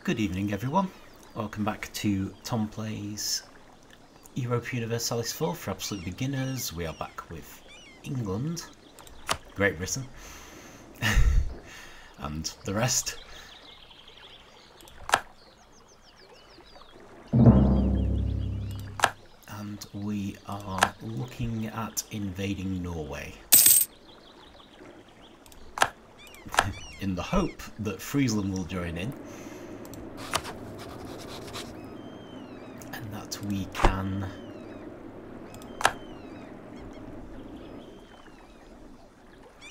Good evening everyone, welcome back to Tom Plays Europa Universalis 4 for absolute beginners. We are back with England, Great Britain and the rest. And we are looking at invading Norway in the hope that Friesland will join in. We can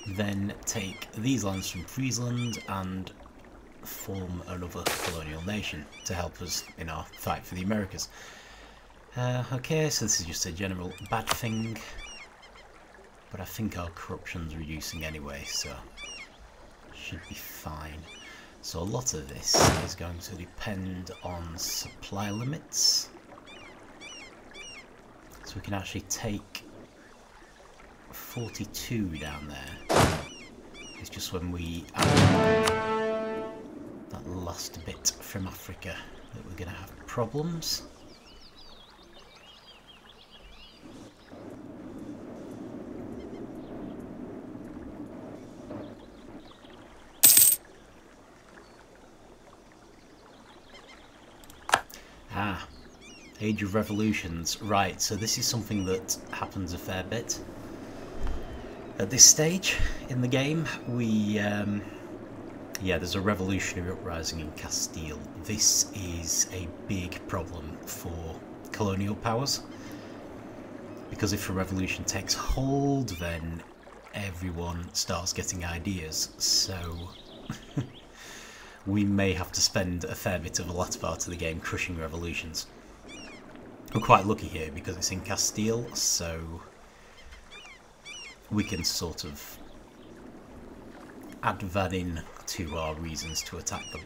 then take these lands from Friesland and form another colonial nation to help us in our fight for the Americas. Okay, so this is just a general bad thing, but I think our corruption's reducing anyway, so should be fine. So a lot of this is going to depend on supply limits. So we can actually take 42 down there. It's just when we add that last bit from Africa that we're going to have problems. Age of Revolutions. Right, so this is something that happens a fair bit. At this stage in the game, yeah, there's a revolutionary uprising in Castile. This is a big problem for colonial powers, because if a revolution takes hold, then everyone starts getting ideas, so we may have to spend a fair bit of the latter part of the game crushing revolutions. We're quite lucky here because it's in Castile, so we can sort of add that in to our reasons to attack them.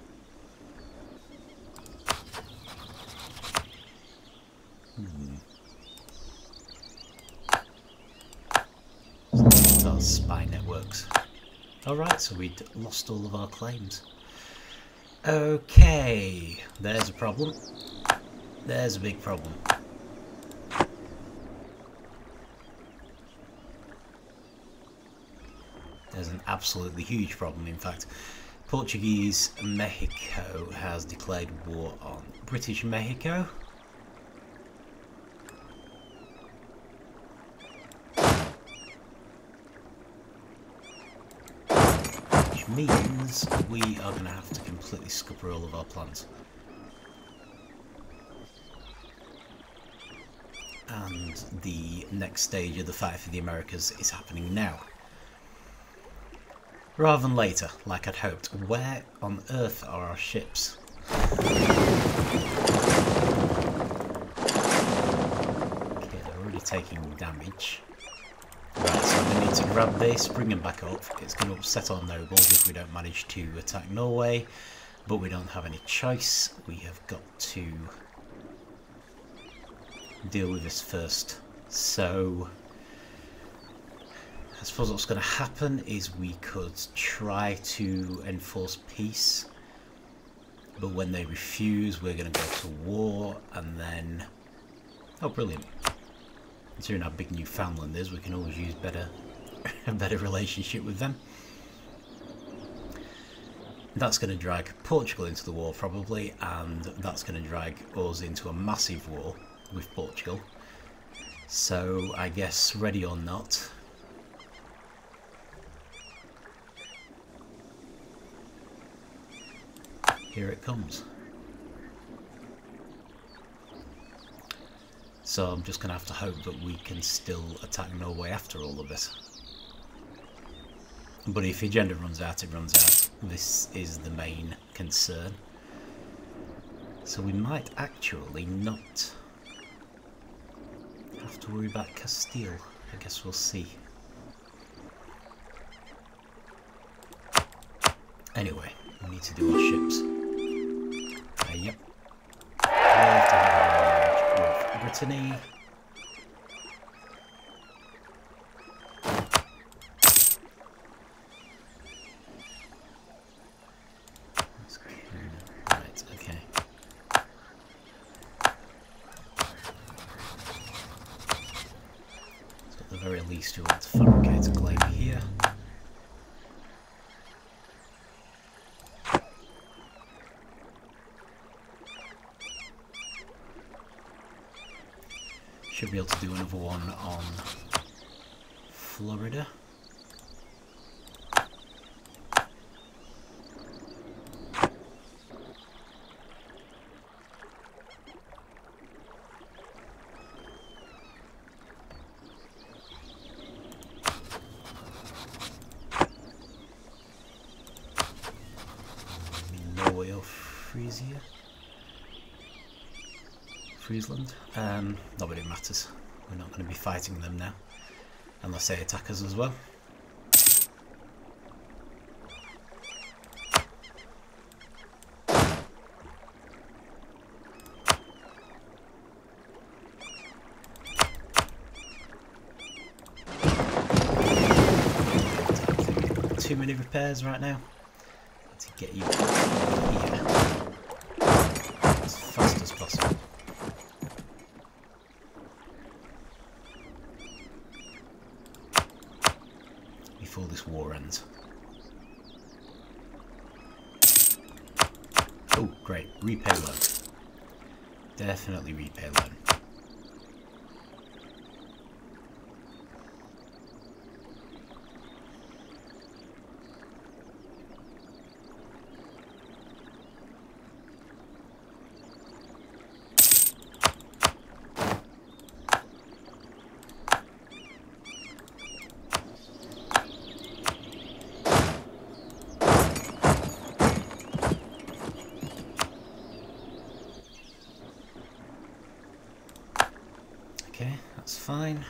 That's our spy networks. Alright, so we'd lost all of our claims. Okay, there's a problem. There's a big problem. There's an absolutely huge problem, in fact. Portuguese Mexico has declared war on British Mexico. Which means we are going to have to completely scupper all of our plans. And the next stage of the fight for the Americas is happening now, rather than later, like I'd hoped. Where on earth are our ships? Okay, they're already taking damage. Right, so we need to grab this, bring them back up. It's going to upset our nobles if we don't manage to attack Norway, but we don't have any choice. We have got to deal with this first. So I suppose what's going to happen is we could try to enforce peace, but when they refuse we're going to go to war, and then, oh brilliant, considering how big Newfoundland is, we can always use a better relationship with them. That's going to drag Portugal into the war probably, and that's going to drag us into a massive war with Portugal. So I guess, ready or not, here it comes. So I'm just going to have to hope that we can still attack Norway after all of this. But if agenda runs out, it runs out. This is the main concern. So we might actually not have to worry about Castile. I guess we'll see. Anyway, we need to do our ships. Yep. We have to have a marriage with Brittany. least we want to fabricate a claim here. Should be able to do another one on Florida. Norway or Friesland. Not that it matters. We're not going to be fighting them now, unless they attack us as well. Too many repairs right now. Need to get you here as fast as possible. Before this war ends. Oh, great. Repay loan. Definitely repay loan. Okay, that's fine.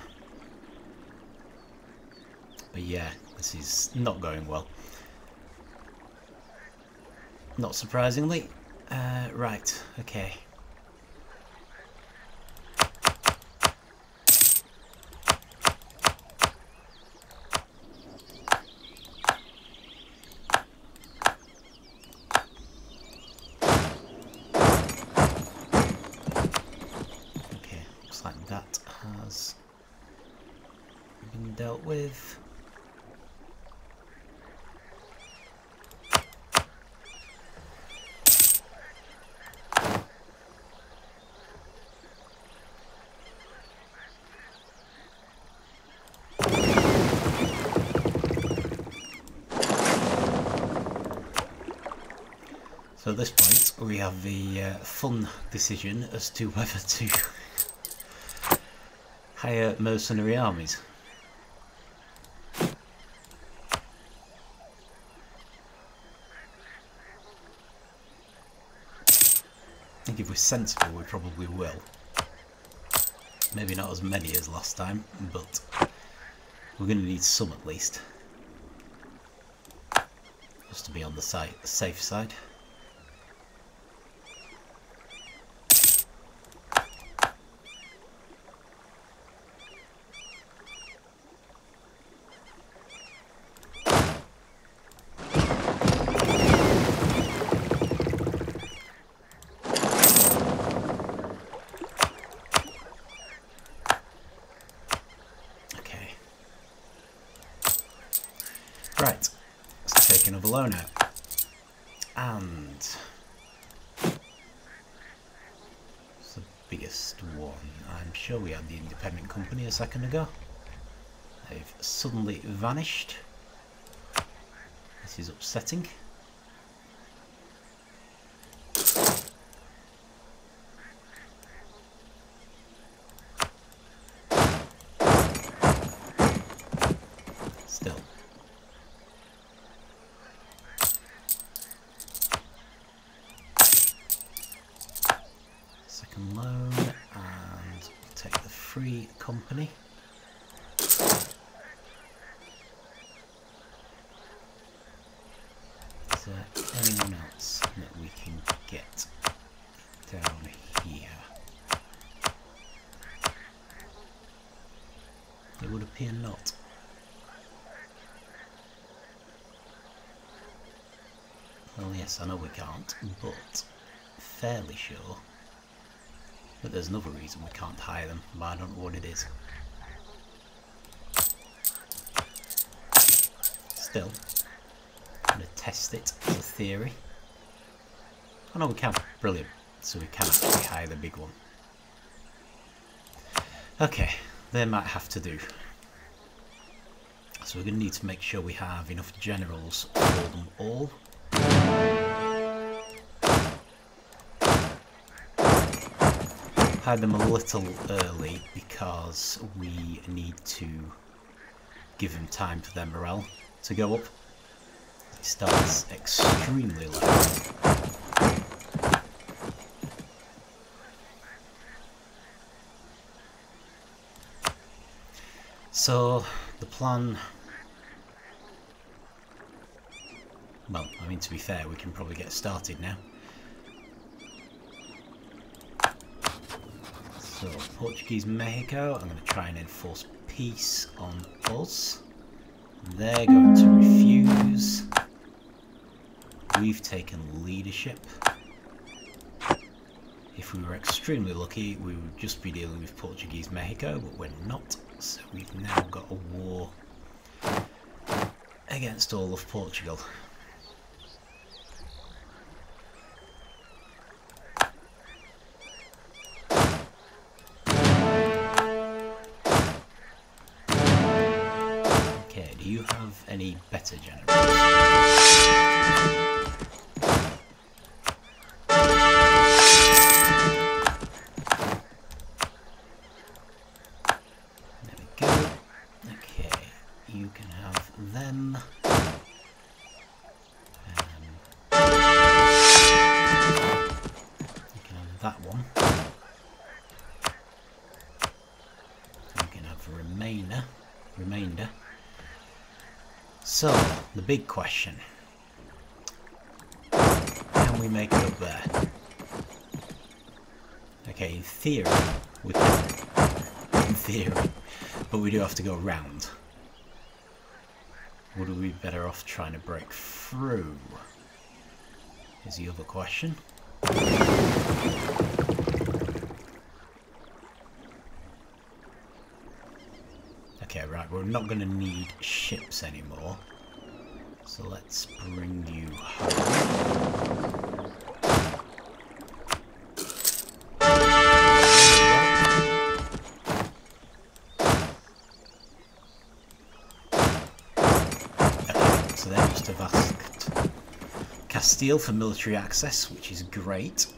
But yeah, this is not going well. Not surprisingly. Right, okay. Like that has been dealt with. So at this point we have the fun decision as to whether to hire mercenary armies. I think if we're sensible we probably will. Maybe not as many as last time, but we're going to need some at least. Just to be on the safe side. Right, let's take another loan out. And it's the biggest one. I'm sure we had the independent company a second ago. They've suddenly vanished. This is upsetting. Still. Second loan, and we'll take the free company. Is there anyone else that we can get down here? It would appear not. Well, yes, I know we can't, but fairly sure that there's another reason we can't hire them, but I don't know what it is. still. I'm going to test it as a theory. Oh no, we can. Brilliant. So we can actually hire the big one. Okay, they might have to do. So we're going to need to make sure we have enough generals for them all. Hide them a little early because we need to give them time for their morale to go up. It starts extremely low. So the plan, well, I mean, to be fair, we can probably get started now. So Portuguese Mexico, I'm going to try and enforce peace on us. They're going to refuse. We've taken leadership. If we were extremely lucky, we would just be dealing with Portuguese Mexico, but we're not. So we've now got a war against all of Portugal. Okay, do you have any better generals? Remainder. So, the big question. Can we make it up there? Okay, in theory, we can. In theory. But we do have to go round. Would we be better off trying to break through? Is the other question. Okay, right, we're not going to need ships anymore. So let's bring you home. Okay, so they must have asked Castile for military access, which is great.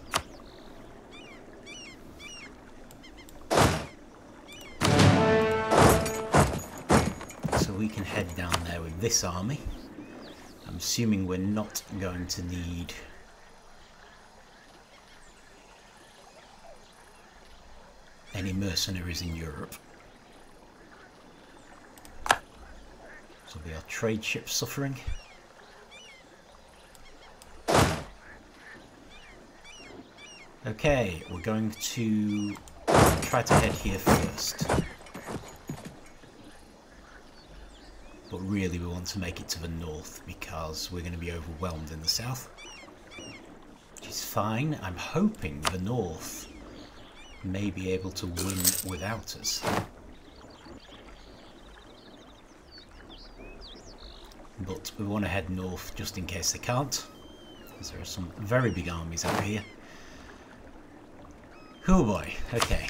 We can head down there with this army. I'm assuming we're not going to need any mercenaries in Europe. So we are trade ships suffering. Okay, we're going to try to head here first. But really we want to make it to the north because we're going to be overwhelmed in the south. Which is fine. I'm hoping the north may be able to win without us. But we want to head north just in case they can't. Because there are some very big armies out here. Oh boy, okay.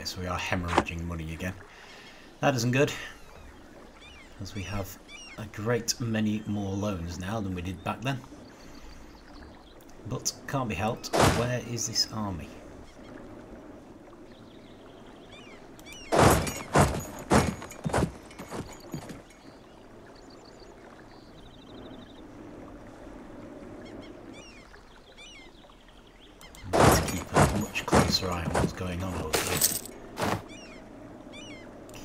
So we are hemorrhaging money again. That isn't good, as we have a great many more loans now than we did back then. But can't be helped. Where is this army? Let's keep a much closer eye on what's going on over here.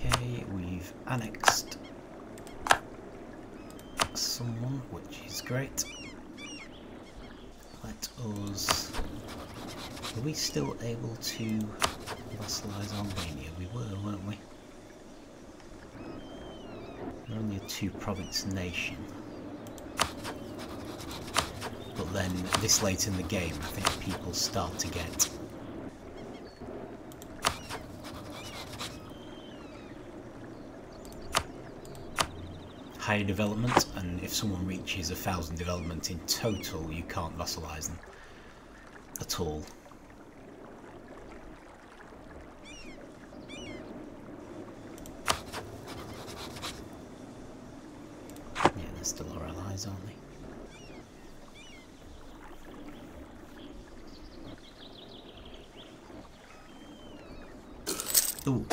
Okay, we've annexed someone, which is great. Let us... Were we still able to vassalize Albania? We were, weren't we? We're only a 2-province nation. But then, this late in the game, I think people start to get higher development, and if someone reaches 1,000 development in total, you can't vassalize them at all. Yeah, they're still our allies, aren't they? Ooh.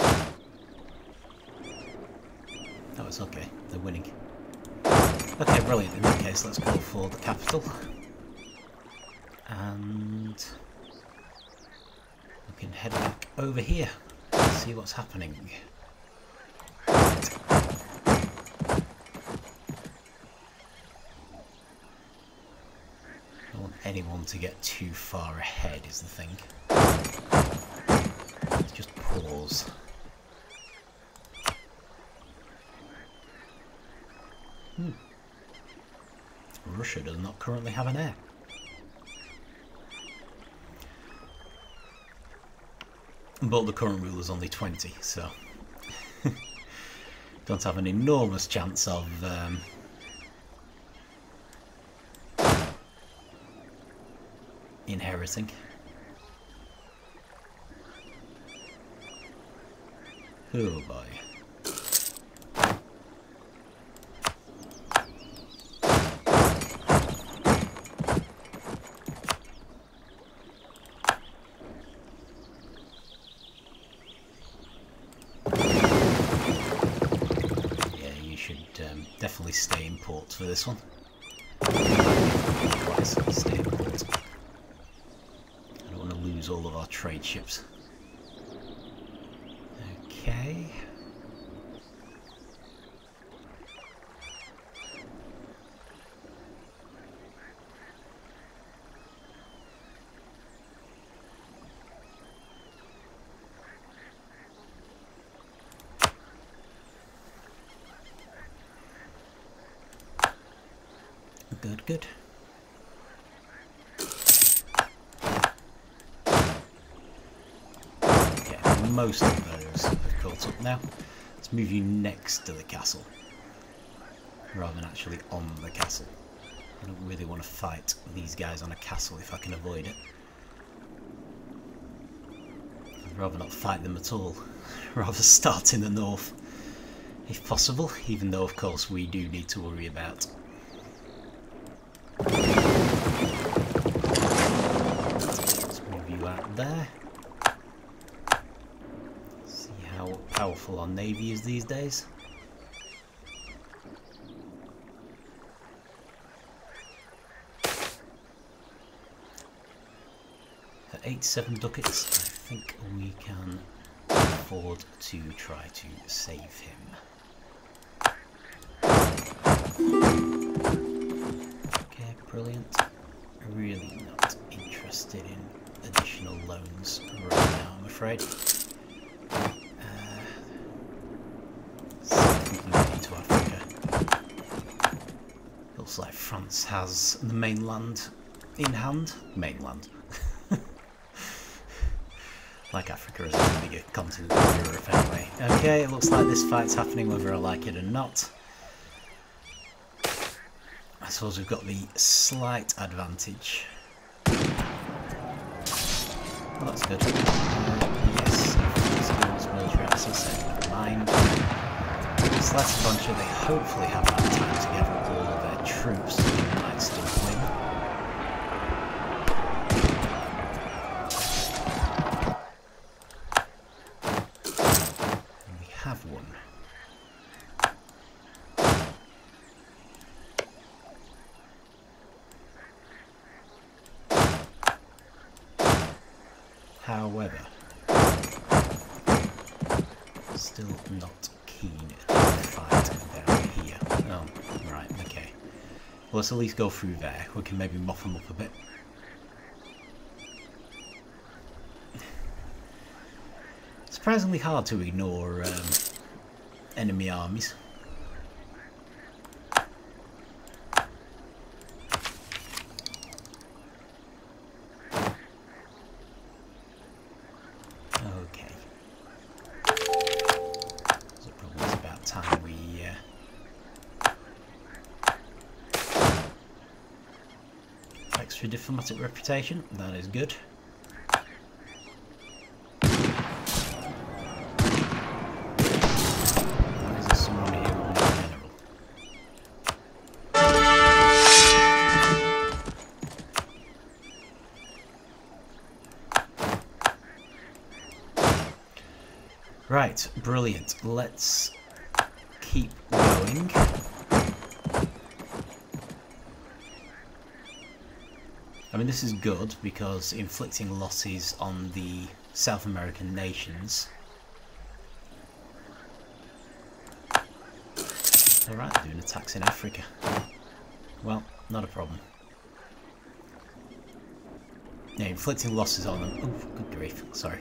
That was okay, they're winning. Okay, brilliant. In that case, let's go for the capital. And we can head back over here and see what's happening. Right. I don't want anyone to get too far ahead is the thing. Let's just pause. Russia does not currently have an heir. But the current ruler's only 20, so don't have an enormous chance of inheriting. Oh boy. Definitely stay in port for this one. Stay in port. I don't want to lose all of our trade ships. Okay. Good, good. Okay, most of those have caught up now. Let's move you next to the castle, rather than actually on the castle. I don't really want to fight these guys on a castle if I can avoid it. I'd rather not fight them at all. Rather start in the north, if possible, even though of course we do need to worry about there. See how powerful our navy is these days. At 87 ducats, I think we can afford to try to save him. Okay, brilliant. Really not interested in additional loans right now, I'm afraid. See if we can get into Africa. Looks like France has the mainland in hand. Mainland. Like Africa is a bigger continent than Europe anyway. Okay, it looks like this fight's happening whether I like it or not. I suppose we've got the slight advantage. Well, that's good. Yes, skills, military access, never mind. It's less a bunch of they hopefully have enough time to gather up all of their troops, so they might still win. And we have won. However, still not keen to fight down here. Oh, right, okay. Well, let's at least go through there. We can maybe mop them up a bit. Surprisingly hard to ignore enemy armies. extra diplomatic reputation. That is good. Why is there someone here with a general? Right, brilliant. Let's keep going. I mean, this is good because inflicting losses on the South American nations. Alright, doing attacks in Africa. Well, not a problem. Yeah, inflicting losses on them. Oh, good grief, sorry.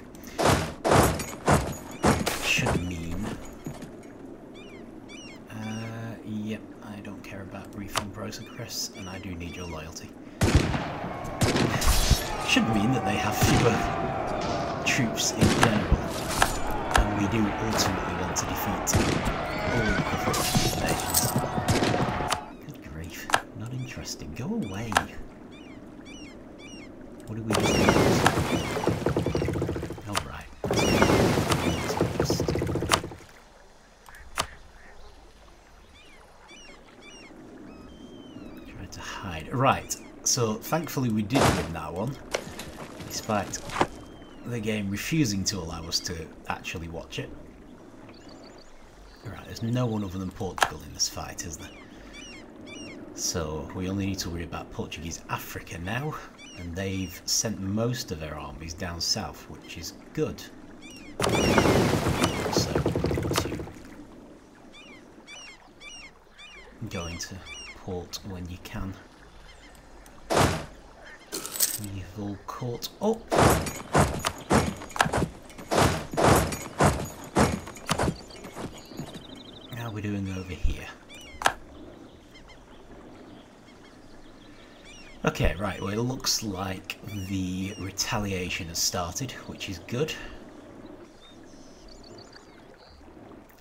Should mean... yep, I don't care about refund progress, and I do need your loyalty. Should mean that they have fewer troops in general, and we do ultimately want to defeat all of the nations. Good grief, not interested. Go away. What do we do? Alright. Try to hide. Right, so thankfully we did win that one. Despite the game refusing to allow us to actually watch it. Right, there's no one other than Portugal in this fight, is there? So we only need to worry about Portuguese Africa now, and they've sent most of their armies down south, which is good. So go into port when you can. You've all caught up. How are we doing over here? Okay, right, well it looks like the retaliation has started, which is good.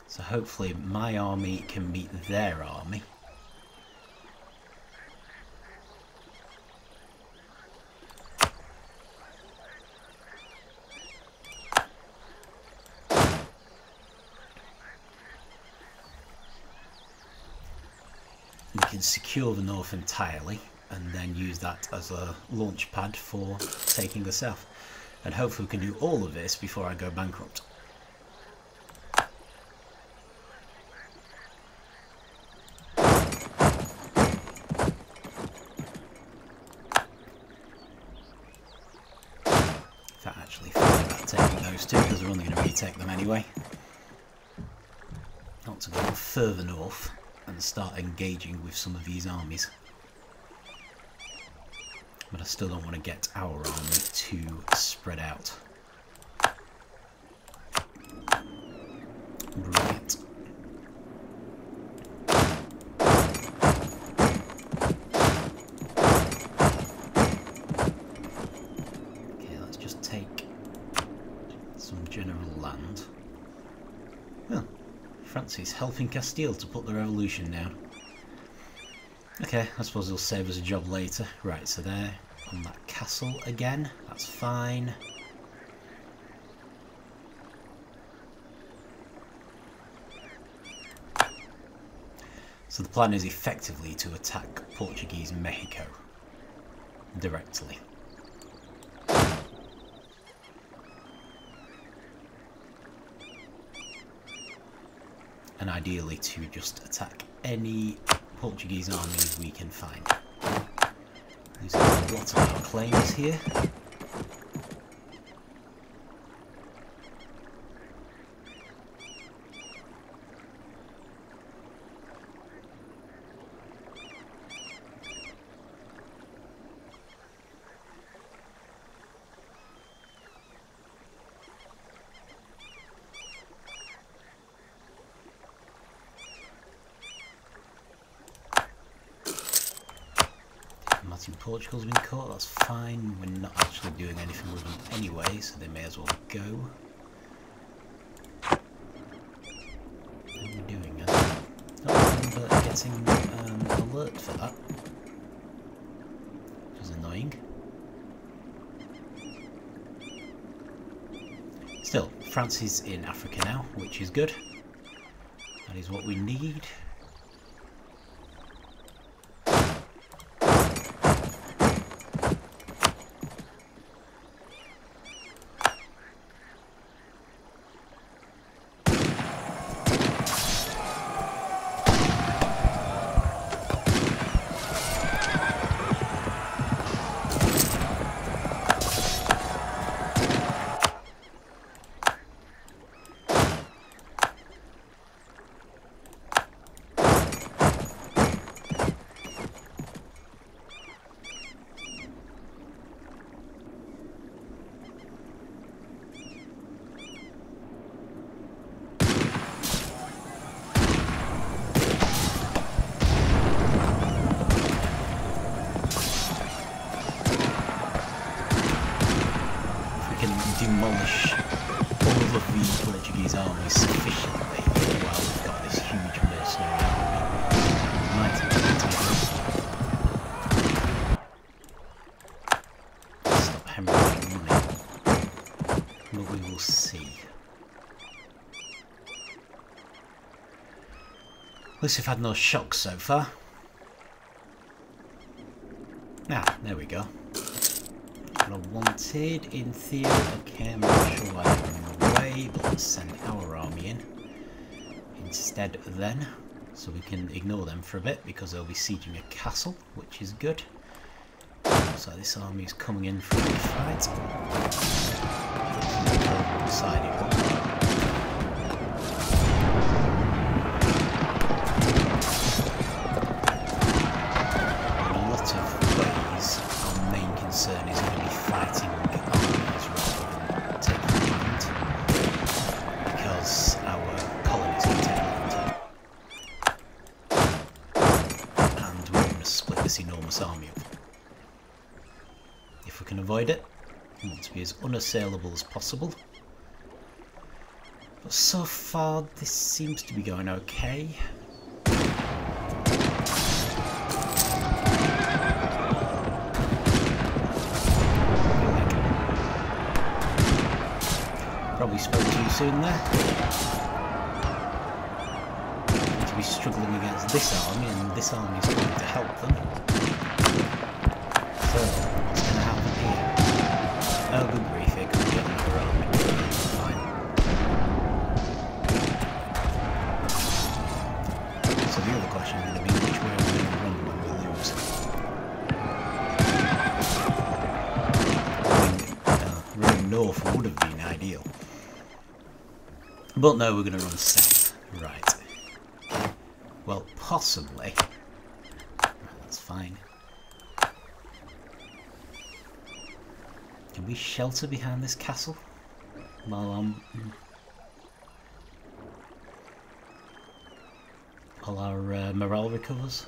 So hopefully my army can meet their army. We can secure the north entirely and then use that as a launch pad for taking the south. And hopefully we can do all of this before I go bankrupt. In fact, actually think about taking those two because we're only going to retake them anyway. Not to go further north and start engaging with some of these armies. But I still don't want to get our army too spread out. Brilliant. Okay, let's just take some general land. Well, France is helping Castile to put the revolution down. Okay, I suppose it'll save us a job later. Right, so they're on that castle again. That's fine. So the plan is effectively to attack Portuguese Mexico directly. And ideally to just attack any Portuguese armies we can find. Losing a lot of our claims here. Portugal's been caught, that's fine. We're not actually doing anything with them anyway, so they may as well go. What are we doing? I don't remember getting an alert for that. Which is annoying. annoying. Still, France is in Africa now, which is good. That is what we need. Demolish all of the Portuguese army sufficiently while we've got this huge mercenary army. Might stop hemorrhaging money, but we will see. At least we've had no shocks so far. Ah, there we go. What I wanted, in theory. Okay, I'm not sure why they're running away, but let's send our army in instead then, so we can ignore them for a bit because they'll be sieging a castle, which is good. So this army is coming in for a fight. Decided one. Concern is going to be fighting armies rather than taking land, because our colonies can take land, and we're going to split this enormous army up. If we can avoid it, we want to be as unassailable as possible. But so far this seems to be going okay. Probably spoke too soon there. Going to be struggling against this army, and this army is going to help them. So, what's going to happen here? Oh, good grief, here comes the other army. Fine. So the other question is going to be which way we're going to run when we lose. I mean, running north would have been ideal. But no, we're going to run south. Right. Well, possibly. That's fine. Can we shelter behind this castle? While our morale recovers?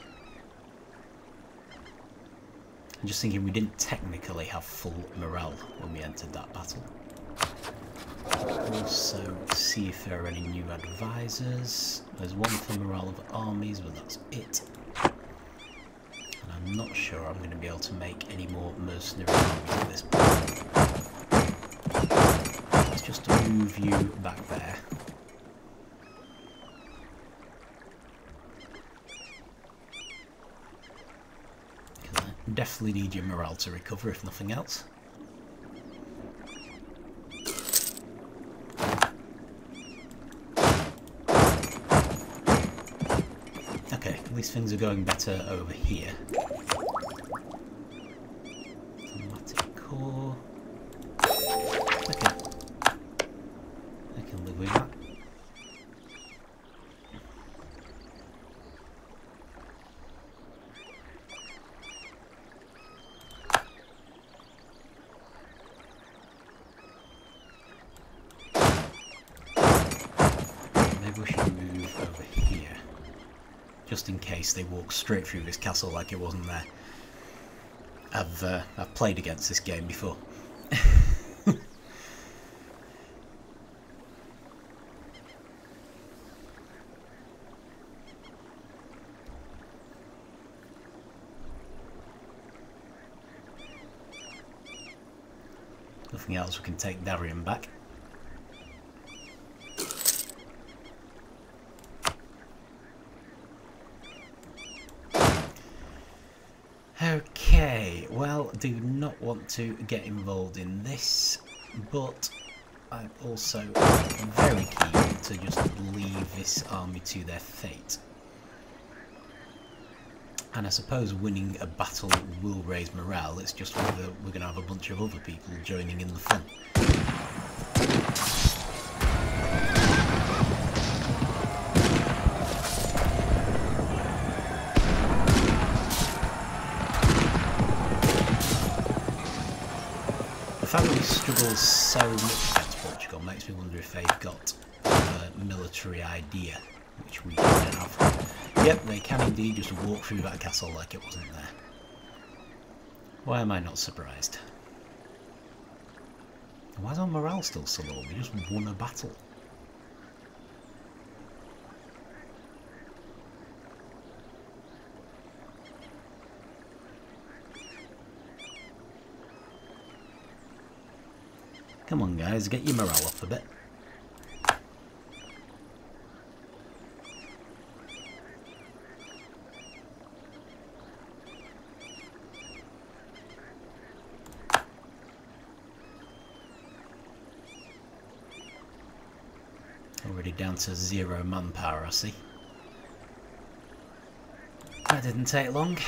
I'm just thinking we didn't technically have full morale when we entered that battle. Also, see if there are any new advisors. There's one for morale of armies, but that's it. And I'm not sure I'm going to be able to make any more mercenary armies at this point. Let's just move you back there. Because I definitely need your morale to recover, if nothing else. At least things are going better over here. Automatic core. Okay. I can live with that. Maybe we should move over here. Just in case they walk straight through this castle like it wasn't there. I've played against this game before. Nothing else, we can take Darien back. Okay, well, do not want to get involved in this, but I'm also very keen to just leave this army to their fate. And I suppose winning a battle will raise morale, it's just whether we're going to have a bunch of other people joining in the fun. The fact that we struggle so much against Portugal makes me wonder if they've got a military idea, which we don't have. Yep, they can indeed just walk through that castle like it wasn't there. Why am I not surprised? Why is our morale still so low? We just won a battle. Come on guys, get your morale up a bit. Already down to 0 manpower, I see. That didn't take long.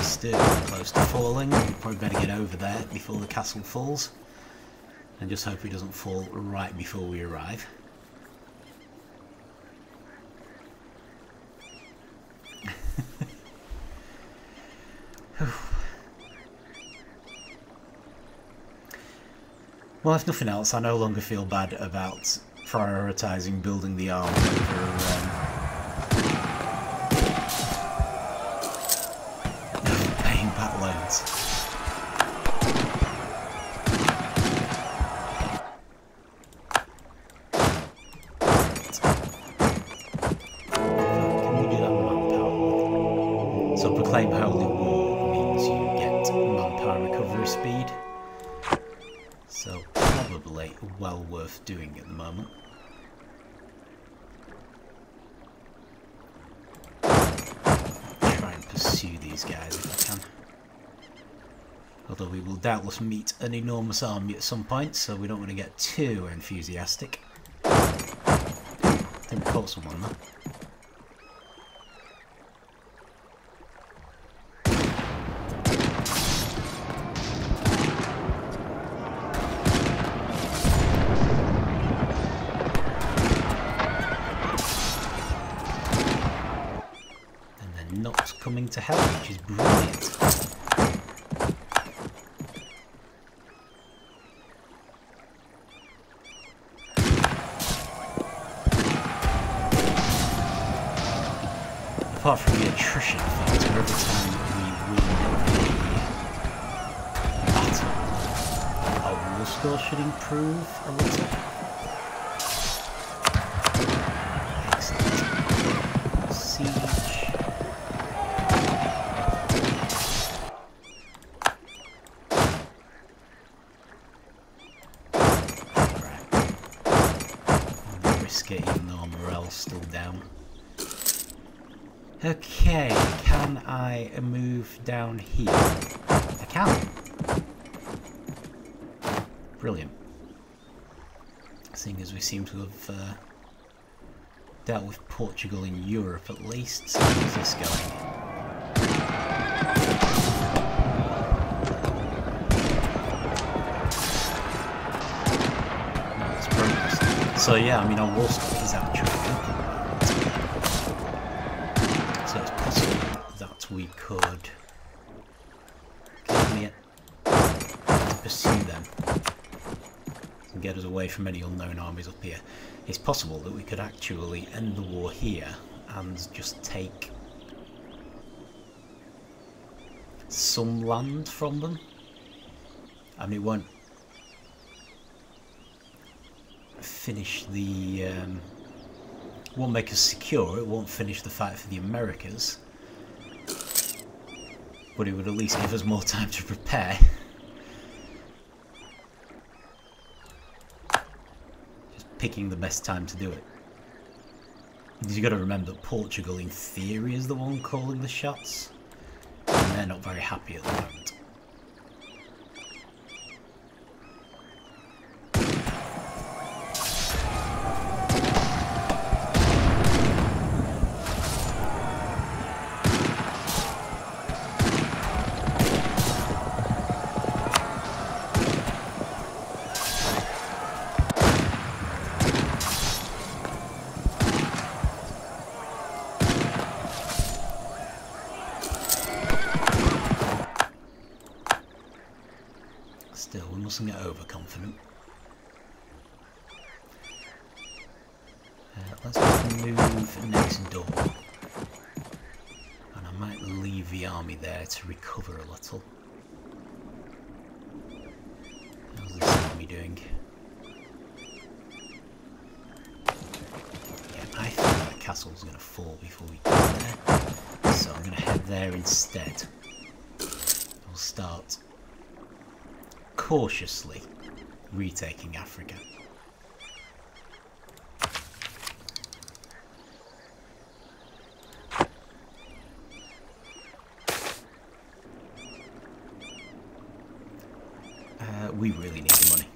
Still close to falling. We probably better get over there before the castle falls, and just hope it doesn't fall right before we arrive. Well, if nothing else, I no longer feel bad about prioritising building the army over loads. Can we do that manpower? So proclaim holy war means you get manpower recovery speed. So probably well worth doing at the moment. Try and pursue these guys if I can. Although we will doubtless meet an enormous army at some point, so we don't want to get too enthusiastic. I think we caught someone though. And they're not coming to help, which is brilliant. Apart from the attrition factor, every time we win a battle, our war score should improve a little. Excellent. Siege. Right. I'll risk it even though our morale's still down. Okay, can I move down here? I can. Brilliant. Seeing as we seem to have dealt with Portugal in Europe at least. So how's this going? No, it's progress. So yeah, I mean our war score is actually good. So it's possible that we could pursue them and get us away from any unknown armies up here. It's possible that we could actually end the war here and just take some land from them. I mean, it won't finish the Won't make us secure, it won't finish the fight for the Americas, but it would at least give us more time to prepare. Just picking the best time to do it. Because you've got to remember that Portugal in theory is the one calling the shots, and they're not very happy at the moment. Still, we mustn't get overconfident. Let's move next door. And I might leave the army there to recover a little. How's this army doing? Yeah, I think that castle's going to fall before we get there. So I'm going to head there instead. We'll start cautiously retaking Africa. We really need the money.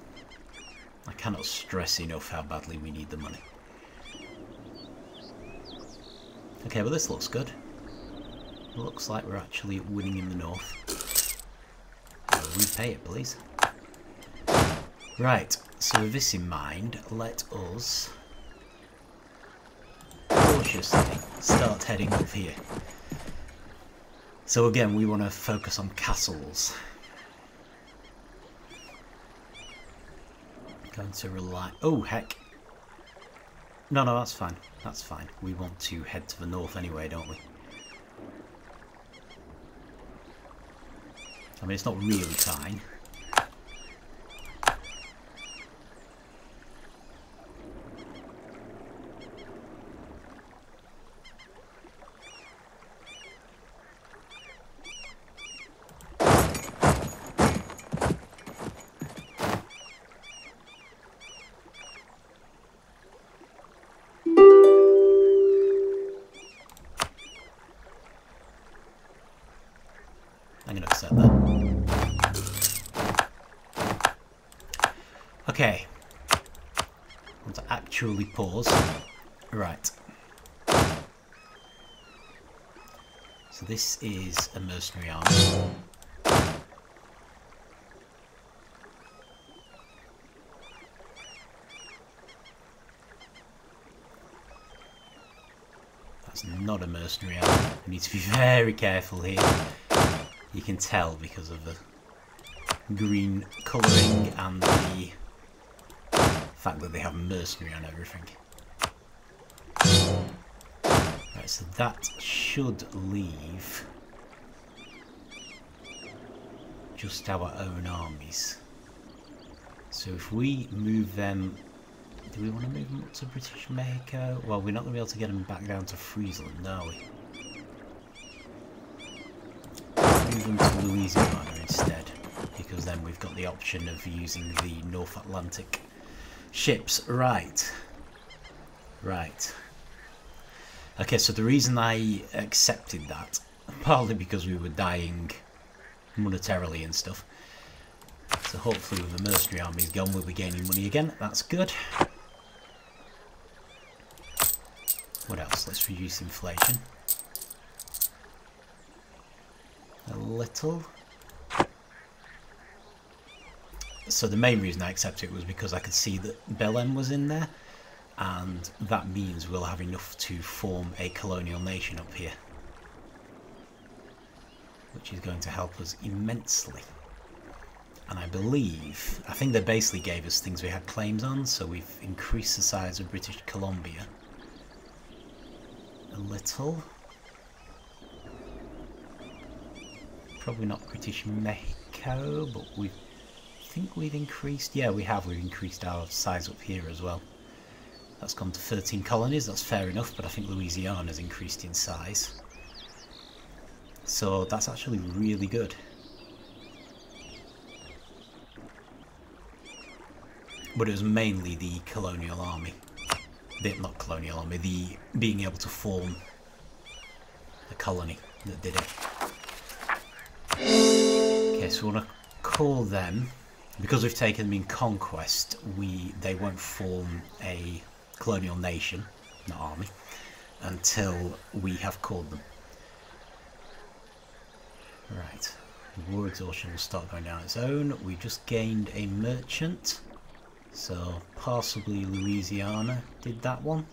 I cannot stress enough how badly we need the money. Okay, well this looks good. Looks like we're actually winning in the north. Repay it, please. Right, so with this in mind, let us cautiously start heading up here. So again, we want to focus on castles. Going to rely... Oh, heck. No, that's fine. That's fine. We want to head to the north anyway, don't we? I mean, it's not really fine. I'm going to accept that. Okay. I want to actually pause. Right. So this is a mercenary army. That's not a mercenary army. I need to be very careful here. You can tell because of the green colouring and the fact that they have mercenary on everything. Right, so that should leave just our own armies. So if we move them, do we want to move them up to British Mexico? Well, we're not going to be able to get them back down to Friesland, are we? Move them to Louisiana instead, because then we've got the option of using the North Atlantic ships. Right. Okay, so the reason I accepted that, partly because we were dying monetarily and stuff, so hopefully with the mercenary armies gone we'll be gaining money again. That's good. What else? Let's reduce inflation a little. So the main reason I accepted it was because I could see that Belen was in there, and that means we'll have enough to form a colonial nation up here, which is going to help us immensely. And I think they basically gave us things we had claims on, so we've increased the size of British Columbia a little. Probably not British Mexico, but I think we've increased, yeah we have, we've increased our size up here as well. That's gone to 13 colonies, that's fair enough, but I think Louisiana's increased in size. So that's actually really good. But it was mainly the colonial army. Not colonial army, the being able to form a colony that did it. Okay, so we want to call them, because we've taken them in conquest, they won't form a colonial nation, not army, until we have called them. Right, war exhaustion will start going down its own. We just gained a merchant, so possibly Louisiana did that one.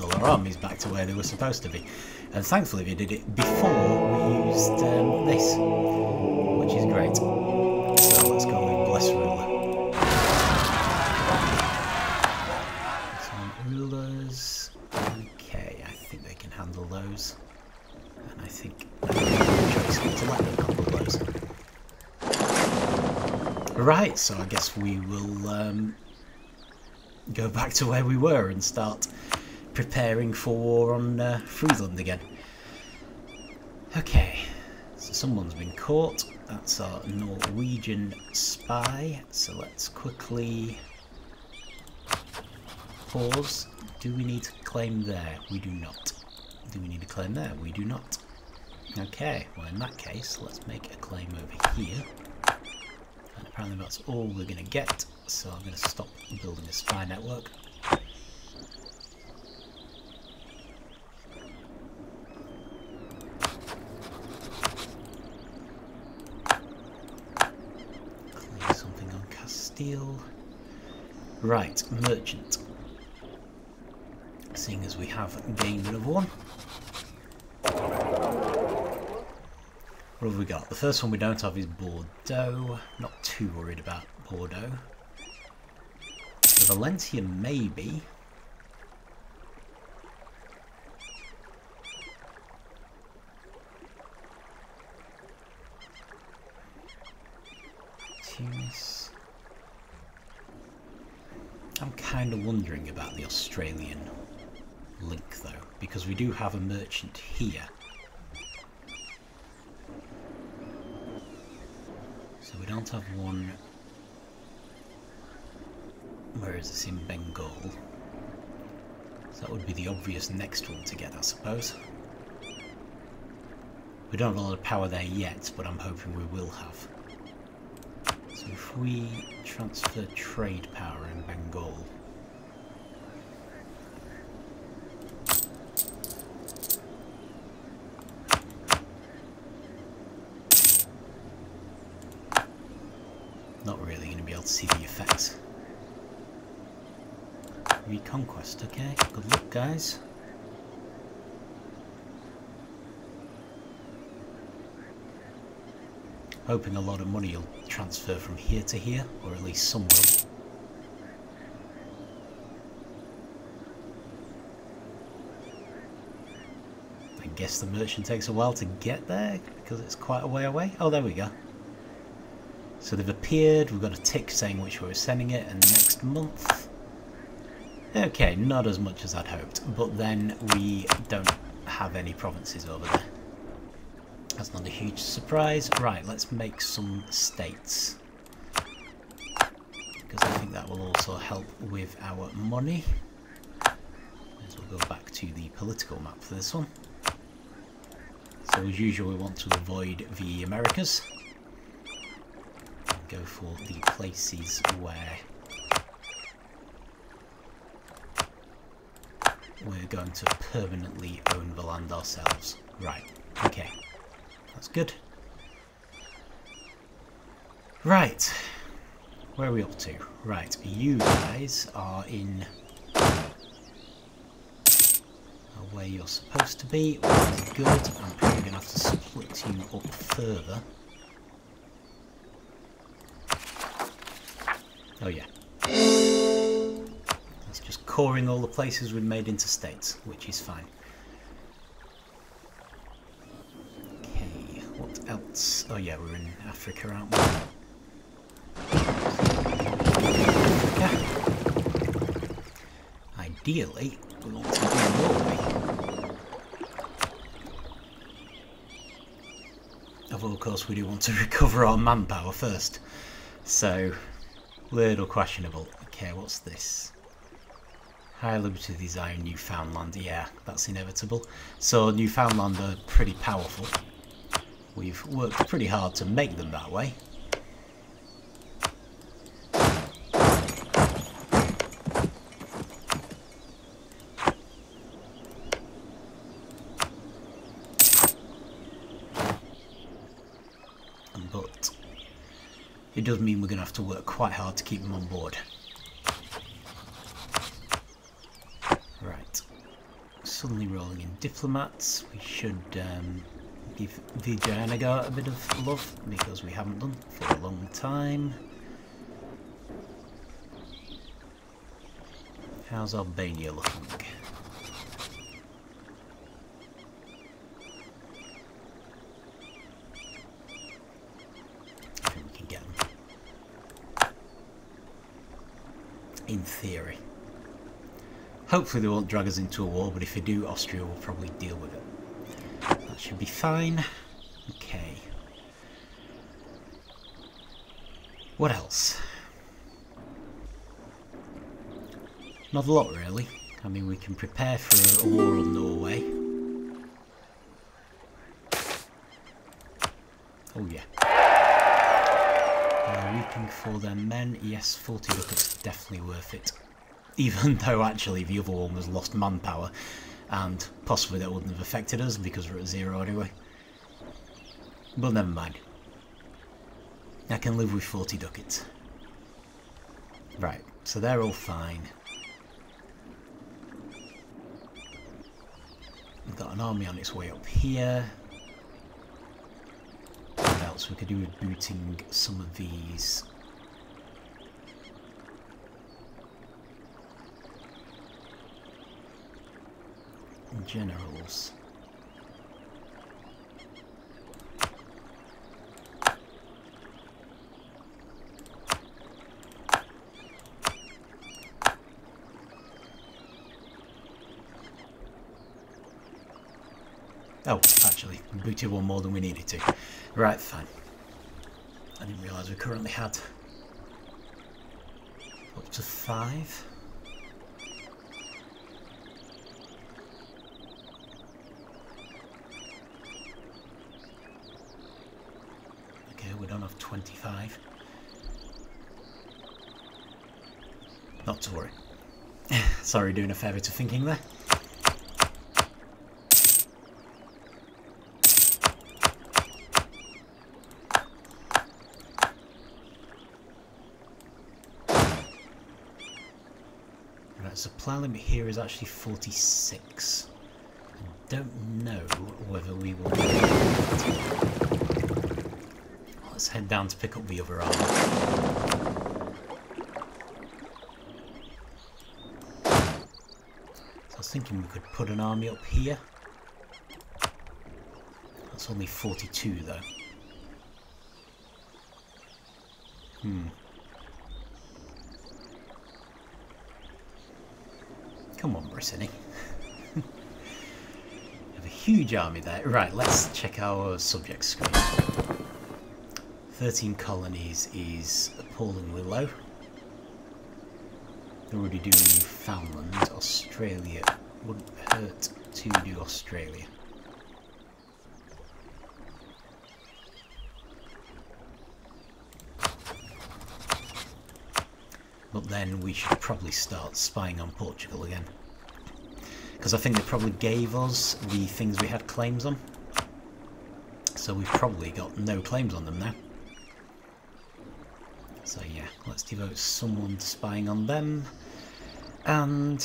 All our armies back to where they were supposed to be, and thankfully we did it before we used this, which is great. So let's go with Bless Ruler. Some rulers. Okay, I think they can handle those, and I think I have a choice to let them handle those. Right, so I guess we will go back to where we were and start preparing for war on Friesland again. Okay, so someone's been caught. That's our Norwegian spy. So let's quickly pause. Do we need to claim there? We do not. Do we need to claim there? We do not. Okay, well in that case, let's make a claim over here. And apparently that's all we're going to get. So I'm going to stop building a spy network. Right, merchant. Seeing as we have gained another one. What have we got? The first one we don't have is Bordeaux. Not too worried about Bordeaux. Valencia maybe. Tunis. I'm kind of wondering about the Australian link though, because we do have a merchant here. So we don't have one. Where is this? In Bengal. So that would be the obvious next one to get, I suppose. We don't have a lot of power there yet, but I'm hoping we will have. So if we transfer trade power in Bengal, not really going to be able to see the effects. Reconquest, okay, good luck guys. Hoping a lot of money will transfer from here to here, or at least some will. I guess the merchant takes a while to get there, because it's quite a way away. Oh, there we go. So they've appeared, we've got a tick saying which way we're sending it, and next month... Okay, not as much as I'd hoped, but then we don't have any provinces over there. That's not a huge surprise. Right, let's make some states, because I think that will also help with our money. As we'll go back to the political map for this one. So as usual, we want to avoid the Americas. Go for the places where we're going to permanently own the land ourselves. Right, okay. That's good. Right, where are we up to? Right, you guys are in where you're supposed to be, which is good. I'm probably going to have to split you up further. Oh yeah. Let's just coring all the places we've made into states, which is fine. Okay, what else? Oh yeah, we're in Africa, aren't we? Africa. Ideally, we want to do Norway. Although of course we do want to recover our manpower first. So, little questionable. Okay, what's this? High Liberty Design Newfoundland. Yeah, that's inevitable. So Newfoundland are pretty powerful. We've worked pretty hard to make them that way. But it does mean we're going to have to work quite hard to keep them on board. Right. Suddenly rolling in diplomats. We should give Vijayanagar a bit of love, because we haven't done for a long time. How's Albania looking? I think we can get them. In theory. Hopefully they won't drag us into a war, but if they do, Austria will probably deal with it. That should be fine. Okay. What else? Not a lot, really. I mean, we can prepare for a war on Norway. Oh yeah. Reaping for their men. Yes, 40 ducats, definitely worth it. Even though actually the other one was lost manpower, and possibly that wouldn't have affected us because we're at 0 anyway. But never mind. I can live with 40 ducats. Right, so they're all fine. We've got an army on its way up here. What else we could do with booting some of these? Generals. Oh, actually, we booted one more than we needed to. Right, fine. I didn't realise we currently had up to 5. We don't have 25. Not to worry. Sorry, doing a favour to thinking there. Right, supply limit here is actually 46. I don't know whether we will... Let's head down to pick up the other army. So I was thinking we could put an army up here. That's only 42 though. Come on, Brittany. We have a huge army there. Right, let's check our subject screen. 13 colonies is appallingly low. They're already doing Newfoundland. Australia wouldn't hurt to do Australia. But then we should probably start spying on Portugal again. Because I think they probably gave us the things we had claims on. So we've probably got no claims on them now. So yeah, let's devote someone to spying on them. And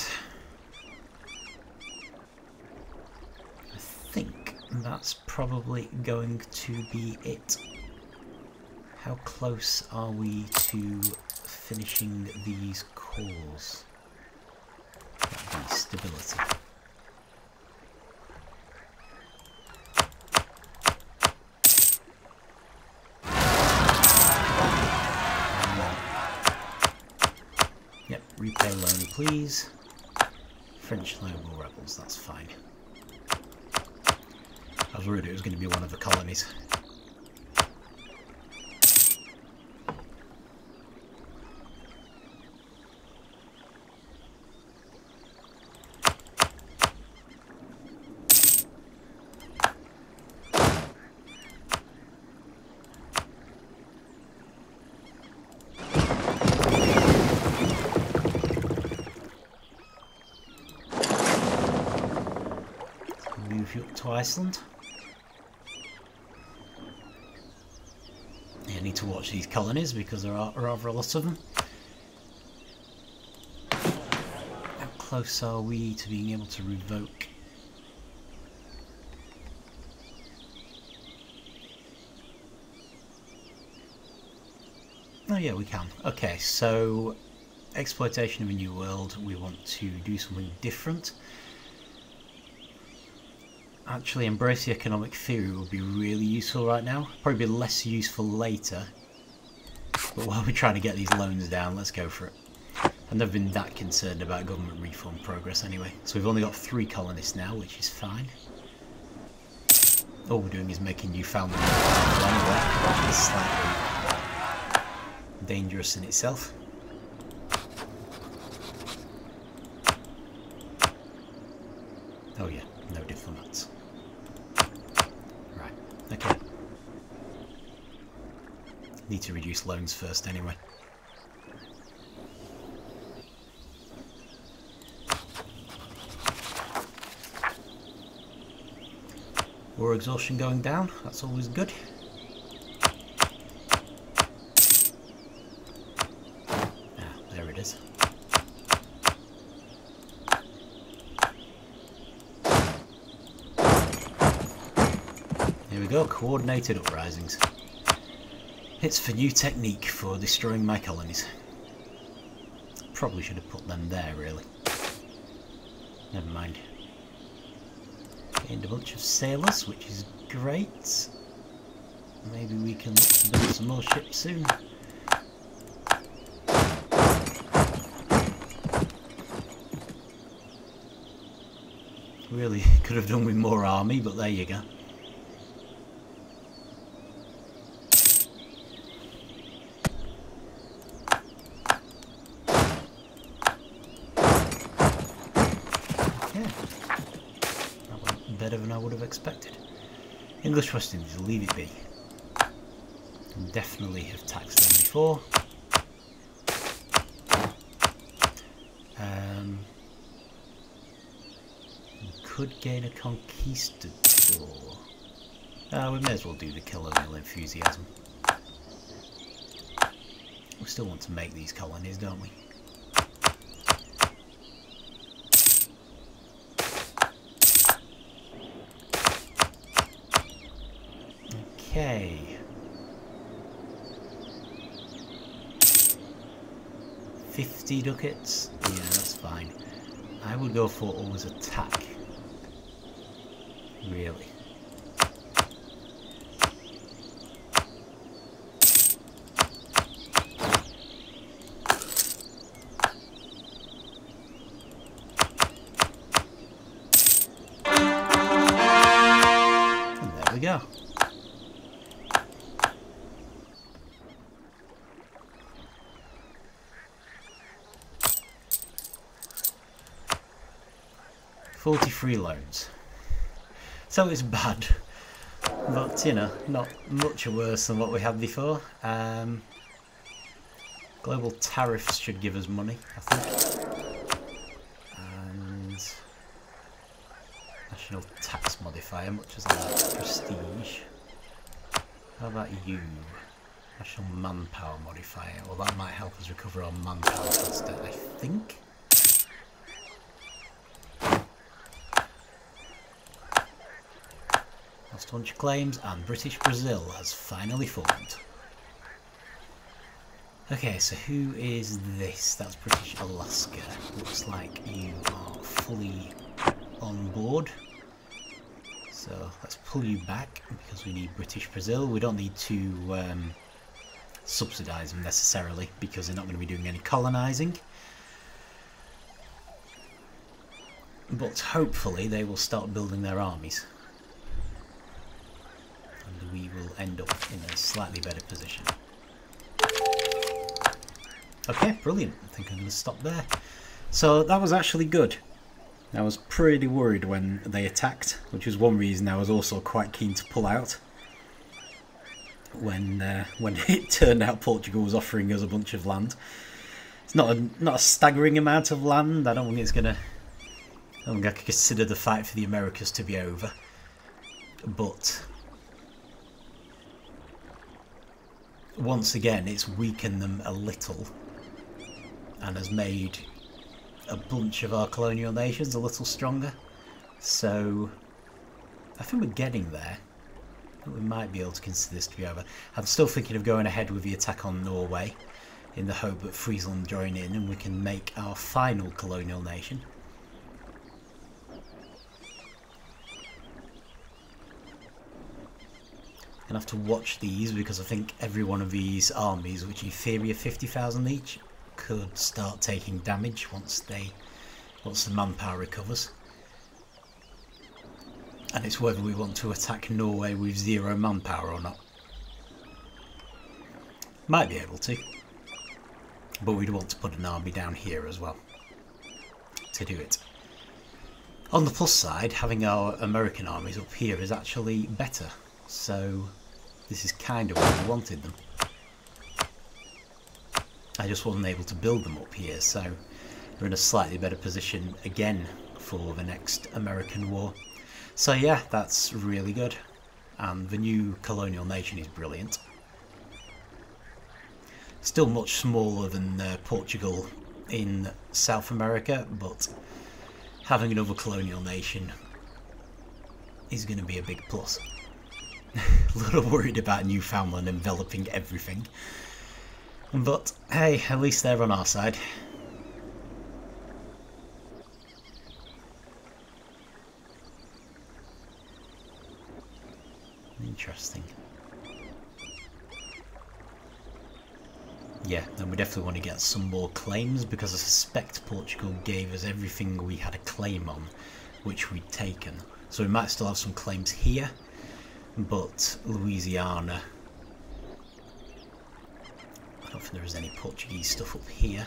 I think that's probably going to be it. How close are we to finishing these cores? stability. Yep, repay loan please. French local rebels, that's fine. I was worried it was going to be one of the colonies. Move you up to Iceland. I need to watch these colonies because there are rather a lot of them. How close are we to being able to revoke? Oh yeah, we can. Okay, so exploitation of a new world, we want to do something different. Actually, embrace the economic theory would be really useful right now. Probably be less useful later. But while we're trying to get these loans down, let's go for it. I've never been that concerned about government reform progress anyway. So we've only got 3 colonists now, which is fine. All we're doing is making Newfoundland anyway, which is slightly dangerous in itself. Oh yeah, no diplomats. Right, okay. Need to reduce loans first anyway. War exhaustion going down, that's always good. Ah, there it is. Here we go, coordinated uprisings. It's for new technique for destroying my colonies. Probably should have put them there, really. Never mind. Gained a bunch of sailors, which is great. Maybe we can look to build some more ships soon. Really could have done with more army, but there you go. Better than I would have expected. English West Indies, leave it be. Can definitely have taxed them before. We could gain a conquistador. We may as well do the colonial enthusiasm. We still want to make these colonies, don't we? Okay. $50 ducats? Yeah, that's fine. I would go for always attack. Really. And there we go. $43 loans. So it's bad, but you know, not much worse than what we had before. Global tariffs should give us money, I think. And national tax modifier, much as I like prestige. How about you? National manpower modifier. Well, that might help us recover our manpower faster, I think. Lost 100 claims, and British Brazil has finally formed. Okay, so who is this? That's British Alaska. Looks like you are fully on board. So let's pull you back because we need British Brazil. We don't need to subsidise them necessarily because they're not going to be doing any colonising. But hopefully they will start building their armies. And we will end up in a slightly better position. Okay, brilliant. I think I'm going to stop there. So that was actually good. I was pretty worried when they attacked, which was one reason I was also quite keen to pull out. When it turned out Portugal was offering us a bunch of land. It's not a staggering amount of land. I don't think it's going to... I don't think I could consider the fight for the Americas to be over. But once again, it's weakened them a little and has made a bunch of our colonial nations a little stronger. So I think we're getting there. I think we might be able to consider this to be over. I'm still thinking of going ahead with the attack on Norway in the hope that Friesland join in and we can make our final colonial nation. Gonna have to watch these because I think every one of these armies, which in theory are 50,000 each, could start taking damage once the manpower recovers. And it's whether we want to attack Norway with 0 manpower or not. Might be able to, but we'd want to put an army down here as well to do it. On the plus side, having our American armies up here is actually better. So this is kind of where we wanted them. I just wasn't able to build them up here, so we're in a slightly better position again for the next American war. So yeah, that's really good. And the new colonial nation is brilliant. Still much smaller than Portugal in South America, but having another colonial nation is going to be a big plus. A little worried about Newfoundland enveloping everything. But hey, at least they're on our side. Interesting. Yeah, and we definitely want to get some more claims because I suspect Portugal gave us everything we had a claim on, which we'd taken. So we might still have some claims here, but Louisiana... I don't think there is any Portuguese stuff up here.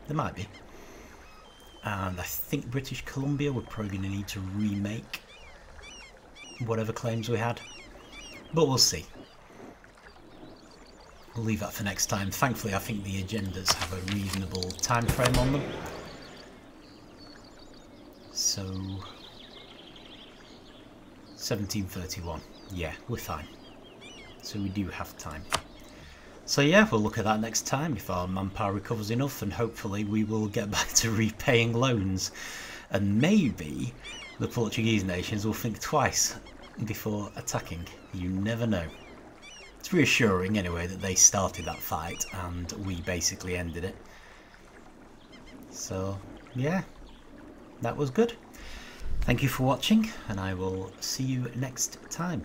There might be. And I think British Columbia we're probably going to need to remake whatever claims we had. But we'll see. We'll leave that for next time. Thankfully I think the agendas have a reasonable time frame on them. So 1731. Yeah, we're fine. So we do have time. So yeah, we'll look at that next time if our manpower recovers enough, and hopefully we will get back to repaying loans. And maybe the Portuguese nations will think twice before attacking. You never know. It's reassuring anyway that they started that fight and we basically ended it. So yeah, that was good. Thank you for watching, and I will see you next time.